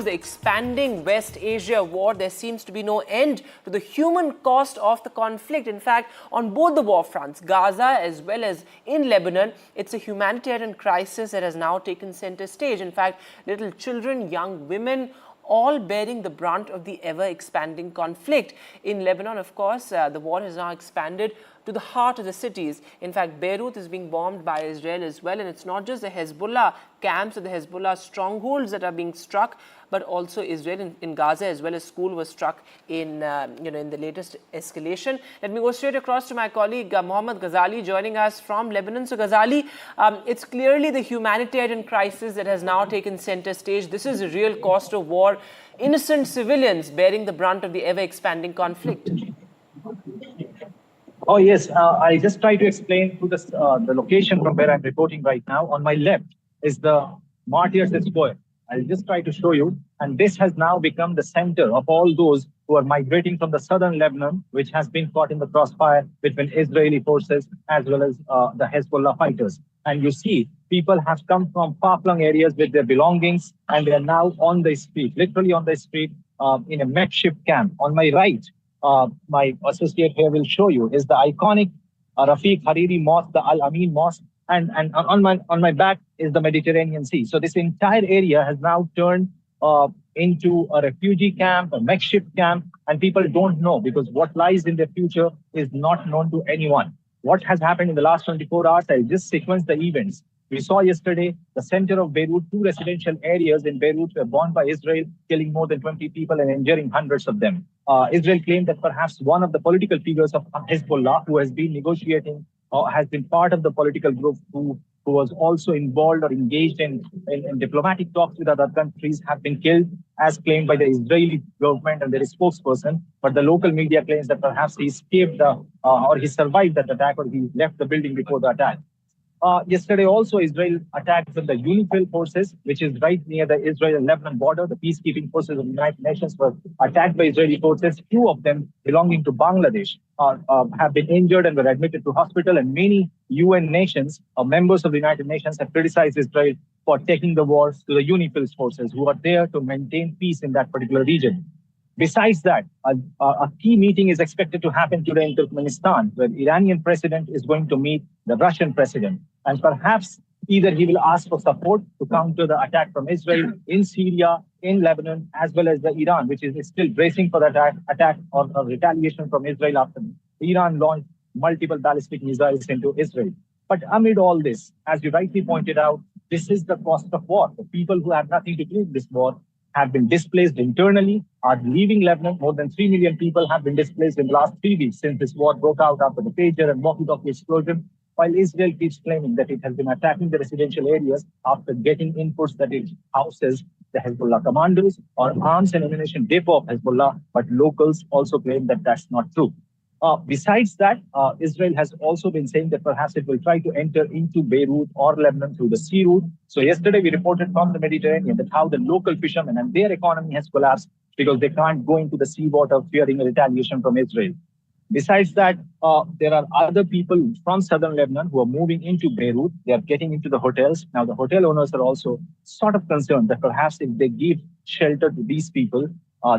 The expanding West Asia war, there seems to be no end to the human cost of the conflict. In fact, on both the war fronts, Gaza as well as in Lebanon, it's a humanitarian crisis that has now taken center stage. In fact, little children, young women, all bearing the brunt of the ever-expanding conflict. In Lebanon, of course, the war has now expanded to the heart of the cities. In fact, Beirut is being bombed by Israel as well, and it's not just the Hezbollah camps or the Hezbollah strongholds that are being struck, but also Israel in Gaza as well as school was struck in in the latest escalation. Let me go straight across to my colleague Mohd Ghazali joining us from Lebanon. So Ghazali, it's clearly the humanitarian crisis that has now taken center stage. This is a real cost of war. Innocent civilians bearing the brunt of the ever-expanding conflict. Oh, yes. I just try to explain to the location from where I'm reporting right now. On my left is the Martyrs Square. I'll just try to show you. And this has now become the center of all those who are migrating from the southern Lebanon, which has been caught in the crossfire between Israeli forces as well as the Hezbollah fighters. And you see, people have come from far-flung areas with their belongings, and they are now on the street, literally on the street, in a makeshift camp. On my right, my associate here will show you, is the iconic Rafiq Hariri Mosque, the Al Amin Mosque, and on my back is the Mediterranean Sea. So this entire area has now turned into a refugee camp, a makeshift camp, and people don't know, because what lies in their future is not known to anyone. What has happened in the last 24 hours, I'll just sequence the events. We saw yesterday the center of Beirut, 2 residential areas in Beirut were bombed by Israel, killing more than 20 people and injuring hundreds of them. Israel claimed that perhaps one of the political figures of Hezbollah, who has been negotiating or has been part of the political group who was also involved or engaged in diplomatic talks with other countries, have been killed, as claimed by the Israeli government and their spokesperson. But the local media claims that perhaps he escaped or he survived that attack, or he left the building before the attack. Yesterday also, Israel attacked with the UNIFIL forces, which is right near the Israel-Lebanon border. The peacekeeping forces of the United Nations were attacked by Israeli forces. 2 of them belonging to Bangladesh have been injured and were admitted to hospital. And many UN nations, members of the United Nations, have criticized Israel for taking the war to the UNIFIL forces, who are there to maintain peace in that particular region. Besides that, a key meeting is expected to happen today in Turkmenistan, where the Iranian president is going to meet the Russian president. And perhaps either he will ask for support to counter the attack from Israel in Syria, in Lebanon, as well as the Iran, which is still bracing for the attack or retaliation from Israel after Iran launched multiple ballistic missiles into Israel. But amid all this, as you rightly pointed out, this is the cost of war. The people who have nothing to do with this war have been displaced internally, are leaving Lebanon. More than 3 million people have been displaced in the last 3 weeks since this war broke out after the pager and walkie-talkie explosion, while Israel keeps claiming that it has been attacking the residential areas after getting inputs that it houses the Hezbollah commandos or arms and ammunition depot of Hezbollah, but locals also claim that that's not true. Besides that, Israel has also been saying that perhaps it will try to enter into Beirut or Lebanon through the sea route. So yesterday we reported from the Mediterranean that how the local fishermen and their economy has collapsed because they can't go into the seawater fearing a retaliation from Israel. Besides that, there are other people from southern Lebanon who are moving into Beirut. They are getting into the hotels. Now, the hotel owners are also sort of concerned that perhaps if they give shelter to these people,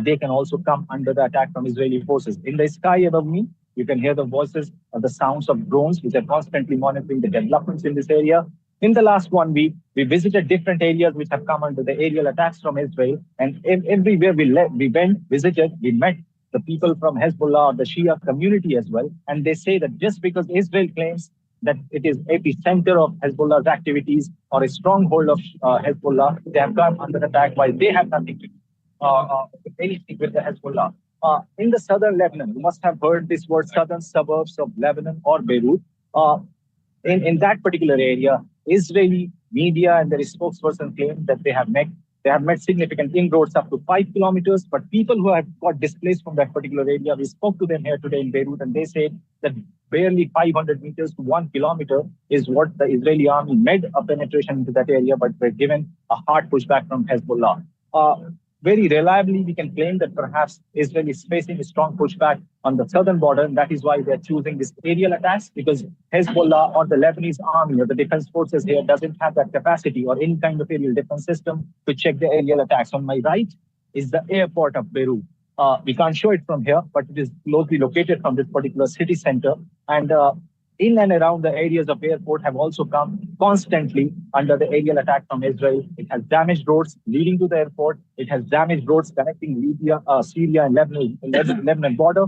they can also come under the attack from Israeli forces. In the sky above me, you can hear the voices of the sounds of drones, which are constantly monitoring the developments in this area. In the last 1 week, we visited different areas which have come under the aerial attacks from Israel. And everywhere we visited, we met the people from Hezbollah or the Shia community as well. And they say that just because Israel claims that it is epicenter of Hezbollah's activities or a stronghold of Hezbollah, they have come under attack while they have nothing to do anything with the Hezbollah. In the southern Lebanon, you must have heard this word, southern suburbs of Lebanon or Beirut. In that particular area, Israeli media and their spokesperson claim that they have met significant inroads up to 5 kilometers, but people who have got displaced from that particular area, we spoke to them here today in Beirut, and they said that barely 500 meters to 1 kilometer is what the Israeli army made a penetration into that area, but were given a hard pushback from Hezbollah. very reliably, we can claim that perhaps Israel is facing a strong pushback on the southern border, and that is why they're choosing this aerial attacks, because Hezbollah or the Lebanese army or the defense forces here doesn't have that capacity or any kind of aerial defense system to check the aerial attacks. On my right is the airport of Beirut. We can't show it from here, but it is closely located from this particular city center. And in and around the areas of airport have also come constantly under the aerial attack from Israel. It has damaged roads leading to the airport. It has damaged roads connecting Libya, Syria and Lebanon border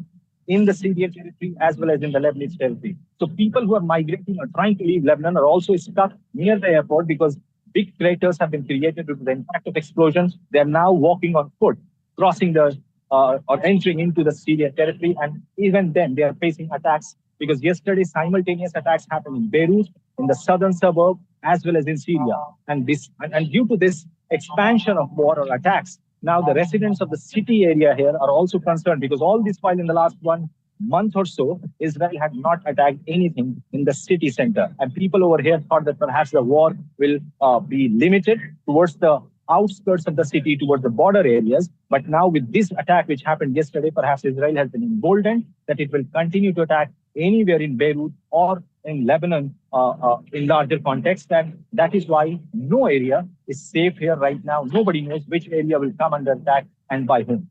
in the Syrian territory as well as in the Lebanese territory. So people who are migrating or trying to leave Lebanon are also stuck near the airport because big craters have been created due to the impact of explosions. They are now walking on foot, crossing the or entering into the Syrian territory. And even then, they are facing attacks because yesterday simultaneous attacks happened in Beirut, in the southern suburb, as well as in Syria. And due to this expansion of war or attacks, now the residents of the city area here are also concerned because all this while in the last 1 month or so, Israel had not attacked anything in the city center. And people over here thought that perhaps the war will be limited towards the outskirts of the city, towards the border areas. But now with this attack which happened yesterday, perhaps Israel has been emboldened that it will continue to attack anywhere in Beirut or in Lebanon in larger context. And that is why no area is safe here right now. Nobody knows which area will come under attack and by whom.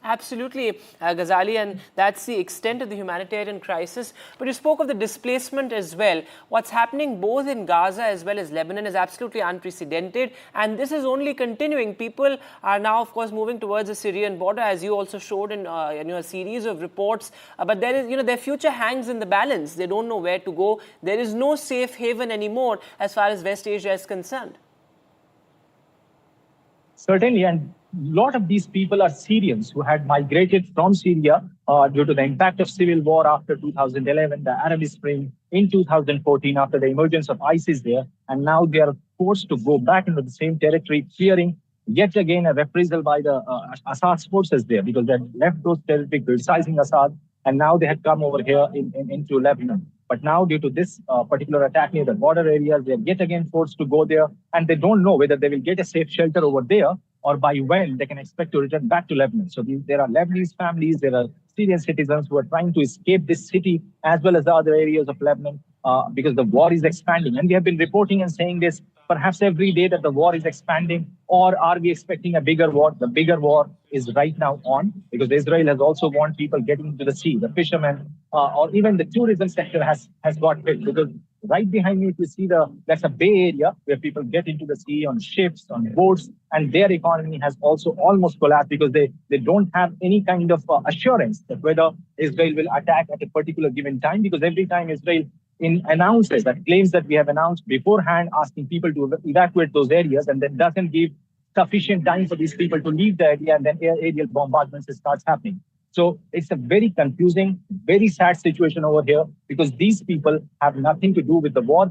Absolutely, Ghazali, and that's the extent of the humanitarian crisis. But you spoke of the displacement as well. What's happening both in Gaza as well as Lebanon is absolutely unprecedented, and this is only continuing. People are now, of course, moving towards the Syrian border, as you also showed in a series of reports. But there is, their future hangs in the balance. They don't know where to go. There is no safe haven anymore as far as West Asia is concerned. Certainly, and a lot of these people are Syrians who had migrated from Syria due to the impact of civil war after 2011, the Arab Spring, in 2014 after the emergence of ISIS there. And now they are forced to go back into the same territory, fearing yet again a reprisal by the Assad's forces there because they had left those territories criticizing Assad. And now they had come over here into Lebanon. But now, due to this particular attack near the border areas, they are yet again forced to go there. And they don't know whether they will get a safe shelter over there or by when they can expect to return back to Lebanon. So there are Lebanese families, there are Syrian citizens who are trying to escape this city as well as the other areas of Lebanon because the war is expanding. And we have been reporting and saying this perhaps every day that the war is expanding, or are we expecting a bigger war? The bigger war is right now on because Israel has also warned people getting into the sea, the fishermen, or even the tourism sector has got hit because right behind me, if you see that's a bay area where people get into the sea on ships, on boats, and their economy has also almost collapsed because they don't have any kind of assurance that whether Israel will attack at a particular given time, because every time Israel announces that claims that we have announced beforehand, asking people to evacuate those areas, and then doesn't give sufficient time for these people to leave the area, and then aerial bombardments starts happening. So it's a very confusing, very sad situation over here because these people have nothing to do with the war.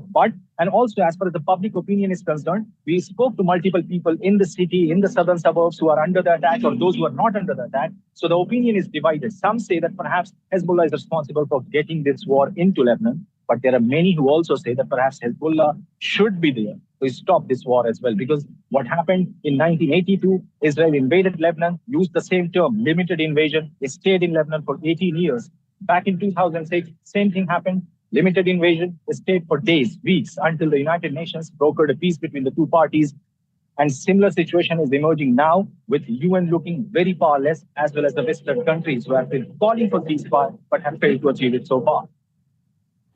And also as far as the public opinion is concerned, we spoke to multiple people in the city, in the southern suburbs who are under the attack or those who are not under the attack. So the opinion is divided. Some say that perhaps Hezbollah is responsible for getting this war into Lebanon. But there are many who also say that perhaps Hezbollah should be there to stop this war as well. Because what happened in 1982, Israel invaded Lebanon, used the same term, limited invasion. It stayed in Lebanon for 18 years. Back in 2006, same thing happened, limited invasion. It stayed for days, weeks, until the United Nations brokered a peace between the two parties. And similar situation is emerging now with UN looking very powerless, as well as the Western countries who have been calling for ceasefire but have failed to achieve it so far.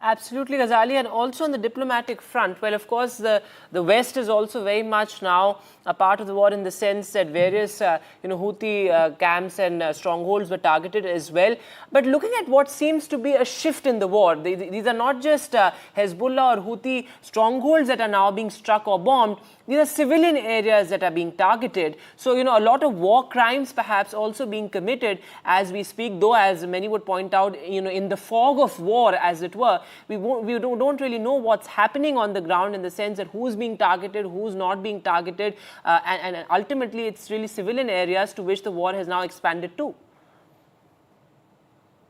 Absolutely, Ghazali. And also on the diplomatic front, well, of course, the West is also very much now a part of the war in the sense that various Houthi camps and strongholds were targeted as well. But looking at what seems to be a shift in the war, these are not just Hezbollah or Houthi strongholds that are now being struck or bombed. These are civilian areas that are being targeted. So, a lot of war crimes perhaps also being committed as we speak, though, as many would point out, in the fog of war, as it were, we don't really know what's happening on the ground in the sense that who's being targeted, who's not being targeted. And ultimately, it's really civilian areas to which the war has now expanded to.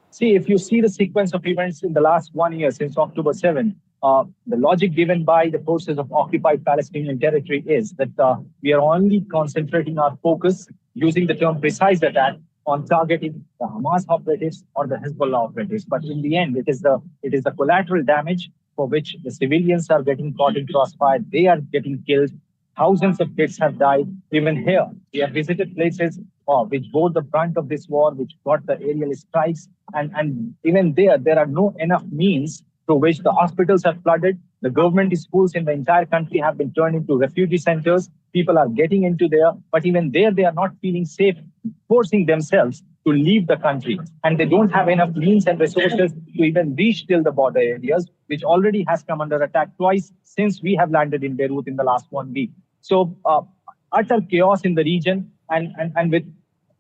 See, if you see the sequence of events in the last 1 year since October 7, the logic given by the forces of occupied Palestinian territory is that we are only concentrating our focus, using the term precise attack, on targeting the Hamas operatives or the Hezbollah operatives. But in the end, it is the collateral damage for which the civilians are getting caught in crossfire. They are getting killed. Thousands of kids have died. Even here, we have visited places which bore the brunt of this war, which got the aerial strikes. And even there are no enough means through which the hospitals are flooded. The government schools in the entire country have been turned into refugee centers. People are getting into there, but even there, they are not feeling safe, forcing themselves to leave the country. And they don't have enough means and resources to even reach till the border areas, which already has come under attack twice since we have landed in Beirut in the last 1 week. So utter chaos in the region. And with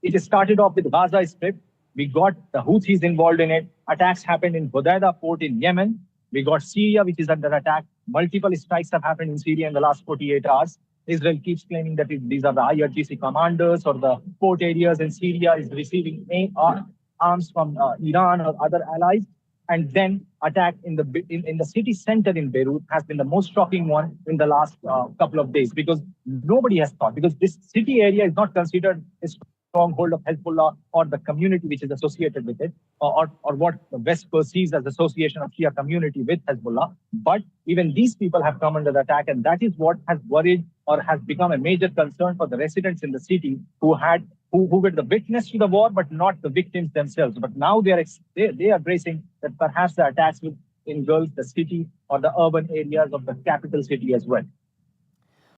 it started off with Gaza Strip. We got the Houthis involved in it. Attacks happened in Hodeidah port in Yemen. We got Syria, which is under attack. Multiple strikes have happened in Syria in the last 48 hours. Israel keeps claiming that these are the IRGC commanders, or the port areas in Syria is receiving arms from Iran or other allies. And then attack in the city center in Beirut has been the most shocking one in the last couple of days, because nobody has thought, because this city area is not considered a stronghold of Hezbollah or the community which is associated with it, or what the West perceives as association of Shia community with Hezbollah. But even these people have come under the attack, and that is what has worried or has become a major concern for the residents in the city who were the witness to the war, but not the victims themselves. But now they are bracing that perhaps the attacks will engulf the city or the urban areas of the capital city as well.